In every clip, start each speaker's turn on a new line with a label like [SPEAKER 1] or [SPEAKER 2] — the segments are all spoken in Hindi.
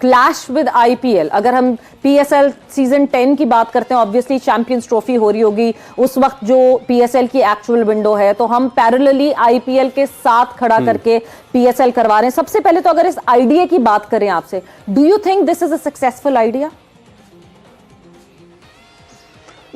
[SPEAKER 1] Clash with IPL? अगर हम पीएसएल सीजन 10 की बात करते हैं, ऑब्वियसली चैंपियंस ट्रॉफी हो रही होगी उस वक्त जो पीएसएल की एक्चुअल विंडो है, तो हम पैरेलली आईपीएल के साथ खड़ा करके पीएसएल करवा रहे हैं। सबसे पहले तो अगर इस आइडिया की बात करें आपसे, do you think this is a successful idea?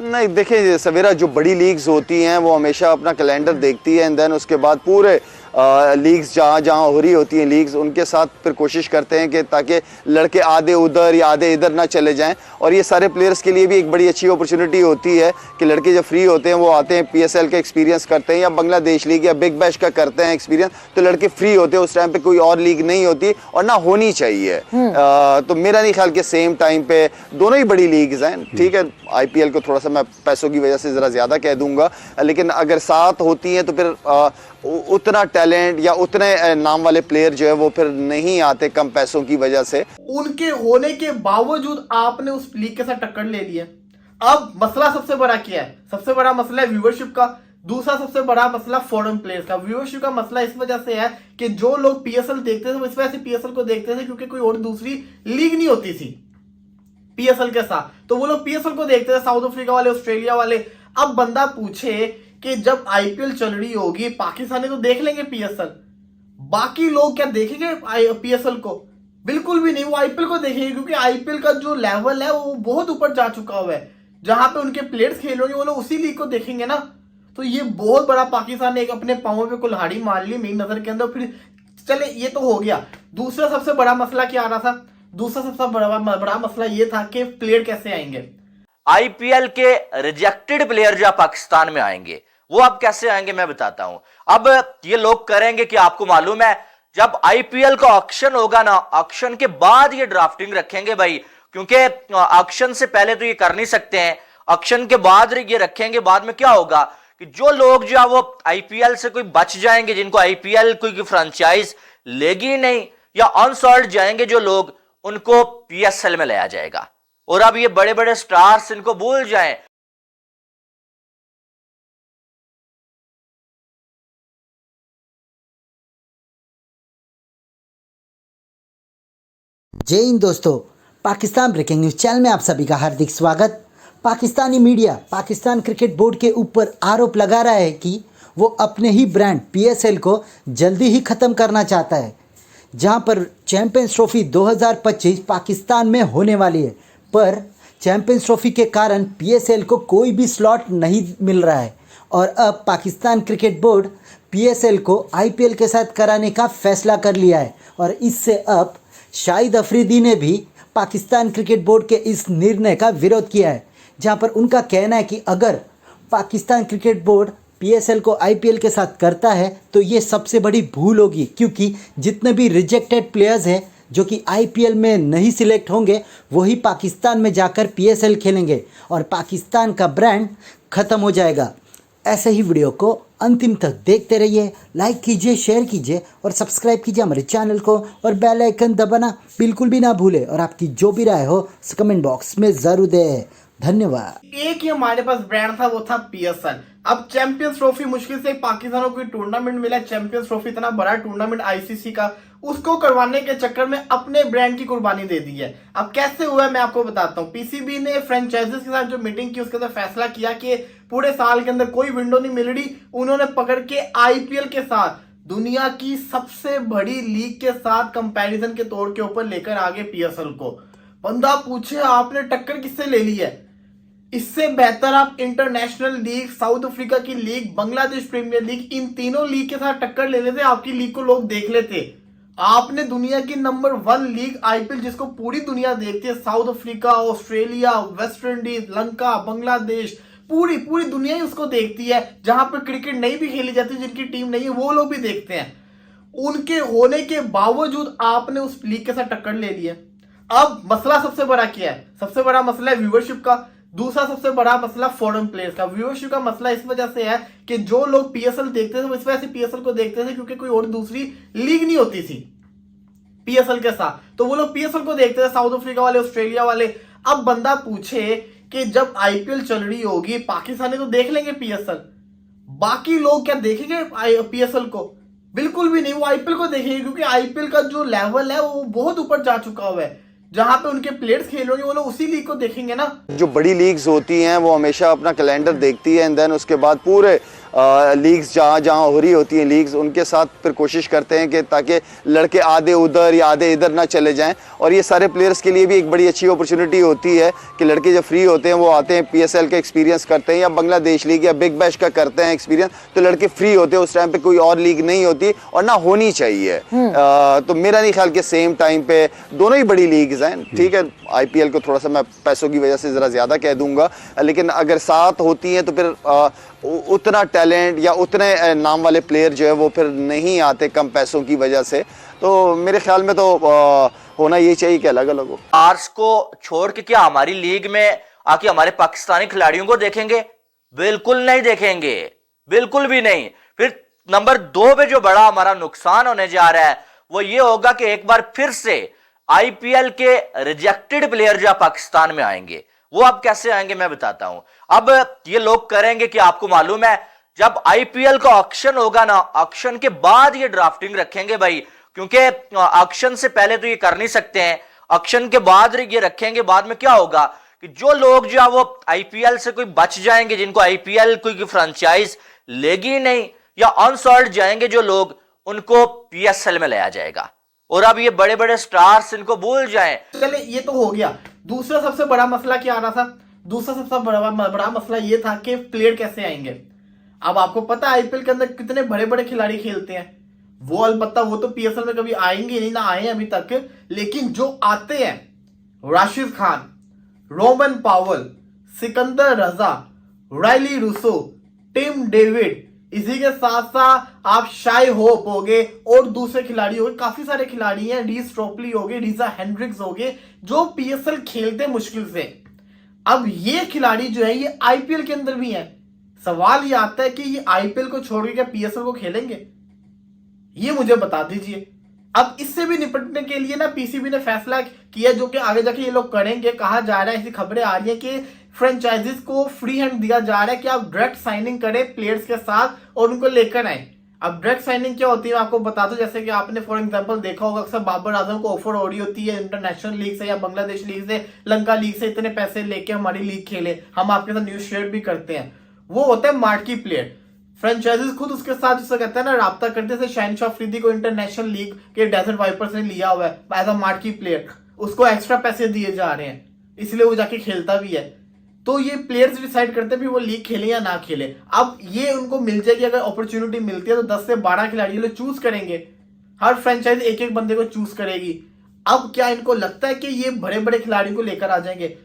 [SPEAKER 2] नहीं, देखिए सवेरा, जो बड़ी लीग्स होती हैं वो हमेशा अपना कैलेंडर देखती है एंड देन उसके बाद पूरे लीग्स जहाँ जहाँ हो रही होती हैं लीग्स, उनके साथ फिर कोशिश करते हैं कि ताकि लड़के आधे उधर या आधे इधर ना चले जाएं। और ये सारे प्लेयर्स के लिए भी एक बड़ी अच्छी अपॉर्चुनिटी होती है कि लड़के जब फ्री होते हैं वो आते हैं, पीएसएल का एक्सपीरियंस करते हैं या बांग्लादेश लीग या बिग बैश का करते हैं एक्सपीरियंस। तो लड़के फ्री होते हैं, उस टाइम पे कोई और लीग नहीं होती और ना होनी चाहिए। तो मेरा नहीं ख्याल कि सेम टाइम पे दोनों ही बड़ी लीग्स हैं। ठीक है, आईपीएल को थोड़ा सा मैं पैसों की वजह से ज़रा ज़्यादा कह दूंगा, लेकिन अगर साथ होती हैं तो फिर उतना टैलेंट या उतने नाम वाले प्लेयर जो है वो फिर नहीं आते कम पैसों की वजह से।
[SPEAKER 3] उनके होने के बावजूद आपने उस लीग के साथ टक्कर ले ली है। अब मसला सबसे बड़ा क्या है? सबसे बड़ा मसला है व्यूअरशिप का। दूसरा सबसे बड़ा मसला फॉरेन प्लेयर्स का। व्यूअरशिप का मसला इस वजह से है कि जो लोग पीएसएल देखते थे वो इस वजह से पीएसएल को देखते थे क्योंकि कोई और दूसरी लीग नहीं होती थी पीएसएल के साथ, तो वो लोग पीएसएल को देखते थे, साउथ अफ्रीका वाले, ऑस्ट्रेलिया वाले। अब बंदा पूछे कि जब आईपीएल चल रही होगी पाकिस्तानी तो देख लेंगे पीएसएल, बाकी लोग क्या देखेंगे पीएसएल को? बिल्कुल भी नहीं। वो आईपीएल को देखेंगे क्योंकि आईपीएल का जो लेवल है वो बहुत ऊपर जा चुका हुआ है। जहां पे उनके प्लेयर्स खेल रहे वो लोग उसी लीग को देखेंगे ना। तो ये बहुत बड़ा पाकिस्तान ने एक अपने पांवों पे कुल्हाड़ी मार ली मेरी नजर के अंदर। फिर चले, ये तो हो गया। दूसरा सबसे बड़ा मसला क्या आ रहा था? दूसरा सबसे बड़ा मसला ये था कि प्लेयर कैसे आएंगे।
[SPEAKER 4] आईपीएल के रिजेक्टेड प्लेयर जो पाकिस्तान में आएंगे वो अब कैसे आएंगे मैं बताता हूं। अब ये लोग करेंगे कि आपको मालूम है जब आईपीएल का ऑक्शन होगा ना, ऑक्शन के बाद ये ड्राफ्टिंग रखेंगे भाई, क्योंकि ऑक्शन से पहले तो ये कर नहीं सकते हैं, ऑक्शन के बाद ये रखेंगे। बाद में क्या होगा कि जो लोग जो है वो आईपीएल से कोई बच जाएंगे, जिनको आईपीएल कोई फ्रेंचाइज लेगी नहीं, या अनसॉल्ड जाएंगे जो लोग, उनको पीएसएल में लाया जाएगा। और अब ये बड़े बड़े स्टार्स इनको भूल जाएं।
[SPEAKER 5] जय हिंद दोस्तों, पाकिस्तान ब्रेकिंग न्यूज चैनल में आप सभी का हार्दिक स्वागत। Pakistani media Pakistan cricket board के ऊपर आरोप लगा रहा है कि वो अपने ही ब्रांड पीएसएल को जल्दी ही ख़त्म करना चाहता है, जहां पर चैंपियंस ट्रॉफी 2025 पाकिस्तान में होने वाली है। पर चैंपियंस ट्रॉफी के कारण पीएसएल को कोई भी स्लॉट नहीं मिल रहा है और अब पाकिस्तान क्रिकेट बोर्ड पीएसएल को आईपीएल के साथ कराने का फैसला कर लिया है। और इससे अब शाहिद अफरीदी ने भी पाकिस्तान क्रिकेट बोर्ड के इस निर्णय का विरोध किया है, जहां पर उनका कहना है कि अगर पाकिस्तान क्रिकेट बोर्ड पीएसएल को आईपीएल के साथ करता है तो ये सबसे बड़ी भूल होगी, क्योंकि जितने भी रिजेक्टेड प्लेयर्स हैं जो कि आईपीएल में नहीं सिलेक्ट होंगे वही पाकिस्तान में जाकर पीएसएल खेलेंगे और पाकिस्तान का ब्रांड ख़त्म हो जाएगा। ऐसे ही वीडियो को अंतिम तक देखते रहिए, लाइक कीजिए, शेयर कीजिए और सब्सक्राइब कीजिए हमारे चैनल को और बेल आइकन दबाना बिल्कुल भी ना भूलें। और आपकी जो भी राय हो कमेंट बॉक्स में ज़रूर दें। धन्यवाद।
[SPEAKER 3] एक ही हमारे पास ब्रांड था, वो था पीएसएल। अब चैंपियंस ट्रॉफी मुश्किल से पाकिस्तान को कोई टूर्नामेंट मिला। चैंपियंस ट्रॉफी इतना बड़ा टूर्नामेंट आईसीसी का, उसको करवाने के चक्कर में अपने ब्रांड की कुर्बानी दे दी है। अब कैसे हुआ है मैं आपको बताता हूँ। पीसीबी ने फ्रेंचाइजीज के साथ जो मीटिंग की उसके अंदर फैसला किया कि पूरे साल के अंदर कोई विंडो नहीं मिल रही, उन्होंने पकड़ के आईपीएल के साथ दुनिया की सबसे बड़ी लीग के साथ कंपैरिजन के तौर के ऊपर लेकर आगे पीएसएल को। बंदा पूछे आपने टक्कर किससे ले ली है? इससे बेहतर आप इंटरनेशनल लीग, साउथ अफ्रीका की लीग, बांग्लादेश प्रीमियर लीग, इन तीनों लीग के साथ टक्कर ले लेते, आपकी लीग को लोग देख लेते। आपने दुनिया की नंबर 1 लीग आईपीएल, जिसको पूरी दुनिया देखती है, south Africa, Australia, West Indies, Lanka, Bangladesh, पूरी दुनिया ही उसको देखती है। जहां पर क्रिकेट नहीं भी खेली जाती, जिनकी टीम नहीं है वो लोग भी देखते हैं। उनके होने के बावजूद आपने उस लीग के साथ टक्कर ले ली है। अब मसला सबसे बड़ा क्या है? सबसे बड़ा मसला है व्यूअरशिप का। दूसरा सबसे बड़ा मसला फॉरेन प्लेयर्स का। व्यूअरशिप का मसला इस वजह से है कि जो लोग पीएसएल देखते थे वो इस वजह से पीएसएल को देखते थे क्योंकि कोई और दूसरी लीग नहीं होती थी पीएसएल के साथ, तो वो लोग पीएसएल को देखते थे, साउथ अफ्रीका वाले, ऑस्ट्रेलिया वाले। अब बंदा पूछे कि जब आईपीएल चल रही होगी पाकिस्तानी तो देख लेंगे पीएसएल, बाकी लोग क्या देखेंगे पीएसएल को? बिल्कुल भी नहीं। वो आईपीएल को देखेंगे क्योंकि आईपीएल का जो लेवल है वो बहुत ऊपर जा चुका हुआ है। जहां पे उनके प्लेयर्स खेलेंगे वो लोग उसी लीग को देखेंगे ना।
[SPEAKER 2] जो बड़ी लीग्स होती हैं वो हमेशा अपना कैलेंडर देखती है एंड देन उसके बाद पूरे लीग्स जहाँ जहाँ हो रही होती हैं लीग्स उनके साथ फिर कोशिश करते हैं कि ताकि लड़के आधे उधर या आधे इधर ना चले जाएं। और ये सारे प्लेयर्स के लिए भी एक बड़ी अच्छी अपॉर्चुनिटी होती है कि लड़के जब फ्री होते हैं वो आते हैं पीएसएल का एक्सपीरियंस करते हैं या बांग्लादेश लीग या बिग बैश का करते हैं एक्सपीरियंस। तो लड़के फ्री होते हैं, उस टाइम पे कोई और लीग नहीं होती और ना होनी चाहिए। तो मेरा नहीं ख्याल कि सेम टाइम पे दोनों ही बड़ी लीग्स हैं। ठीक है, आईपीएल को थोड़ा सा मैं पैसों की वजह से ज़रा ज़्यादा कह दूंगा, लेकिन अगर साथ होती हैं तो फिर उतना टैलेंट या उतने नाम वाले प्लेयर जो है वो फिर नहीं आते कम पैसों की वजह से। तो मेरे ख्याल में तो होना ये चाहिए कि अलग अलग हो।
[SPEAKER 4] आर्स को छोड़ के क्या हमारी लीग में आके हमारे पाकिस्तानी खिलाड़ियों को देखेंगे? बिल्कुल नहीं देखेंगे, बिल्कुल भी नहीं। फिर नंबर 2 पे जो बड़ा हमारा नुकसान होने जा रहा है वो ये होगा कि एक बार फिर से आईपीएल के रिजेक्टेड प्लेयर जो पाकिस्तान में आएंगे। वो अब कैसे आएंगे मैं बताता हूं। अब ये लोग करेंगे कि आपको मालूम है जब आईपीएल का ऑक्शन होगा ना, ऑक्शन के बाद ये ड्राफ्टिंग रखेंगे भाई, क्योंकि ऑक्शन से पहले तो ये कर नहीं सकते हैं, ऑक्शन के बाद ये रखेंगे। बाद में क्या होगा कि जो लोग जो है वो आईपीएल से कोई बच जाएंगे, जिनको आईपीएल कोई फ्रेंचाइज लेगी नहीं या अनसॉल्ड जाएंगे जो लोग, उनको पीएसएल में लाया जाएगा। और अब ये बड़े बड़े स्टार्स इनको भूल जाएं।
[SPEAKER 3] चले ये तो हो गया। दूसरा सबसे बड़ा मसला क्या आ रहा था? दूसरा सबसे बड़ा मसला ये था कि प्लेयर कैसे आएंगे। अब आपको पता है आईपीएल के अंदर कितने बड़े बड़े खिलाड़ी खेलते हैं। वो अलबत्ता वो तो पीएसएल में कभी आएंगे नहीं, ना आए अभी तक, लेकिन जो आते हैं राशिद खान, रोमन पावल, सिकंदर रजा, रायली रूसो, टिम डेविड, इसी के साथ साथ आप शाई होप हो गए और दूसरे खिलाड़ी हो गए, काफी सारे खिलाड़ी हैं, रीस ट्रोपली हो गए, रीजा हेंड्रिक्स हो गए, जो पीएसएल खेलते मुश्किल से। अब ये खिलाड़ी जो है ये आईपीएल के अंदर भी हैं। सवाल ये आता है कि ये आईपीएल को छोड़ के क्या पीएसएल को खेलेंगे? ये मुझे बता दीजिए। अब इससे भी निपटने के लिए ना पीसीबी ने फैसला किया, जो कि आगे जाके ये लोग करेंगे। कहा जा रहा है, ऐसी खबरें आ रही है कि फ्रेंचाइजीज को फ्री हैंड दिया जा रहा है कि आप डायरेक्ट साइनिंग करें प्लेयर्स के साथ और उनको लेकर आए। अब डायरेक्ट साइनिंग क्या होती है मैं आपको बता दूं। जैसे कि आपने फॉर एग्जांपल देखा होगा, अक्सर बाबर आजम को ऑफर हो रही होती है इंटरनेशनल लीग से या बांग्लादेश लीग से, लंका लीग से, इतने पैसे लेके हमारी लीग खेले, हम आपके साथ न्यूज शेयर भी करते हैं। वो होता है मार्की प्लेयर। फ्रेंचाइजीज खुद उसके साथ जिससे कहते हैं ना राब्ता करते हैं। शाहिनशाह अफरीदी को इंटरनेशनल लीग के डेजर्ट वाइपर्स ने लिया हुआ है एज अ मार्की प्लेयर, उसको एक्स्ट्रा पैसे दिए जा रहे हैं, इसलिए वो जाके खेलता भी है। तो ये प्लेयर्स डिसाइड करते हैं भी वो लीग खेले या ना खेले। अब ये उनको मिल जाएगी, अगर अपॉर्चुनिटी मिलती है तो 10 से 12 खिलाड़ी लोग चूज करेंगे। हर फ्रेंचाइज एक एक बंदे को चूज करेगी। अब क्या इनको लगता है कि ये बड़े बड़े खिलाड़ियों को लेकर आ जाएंगे?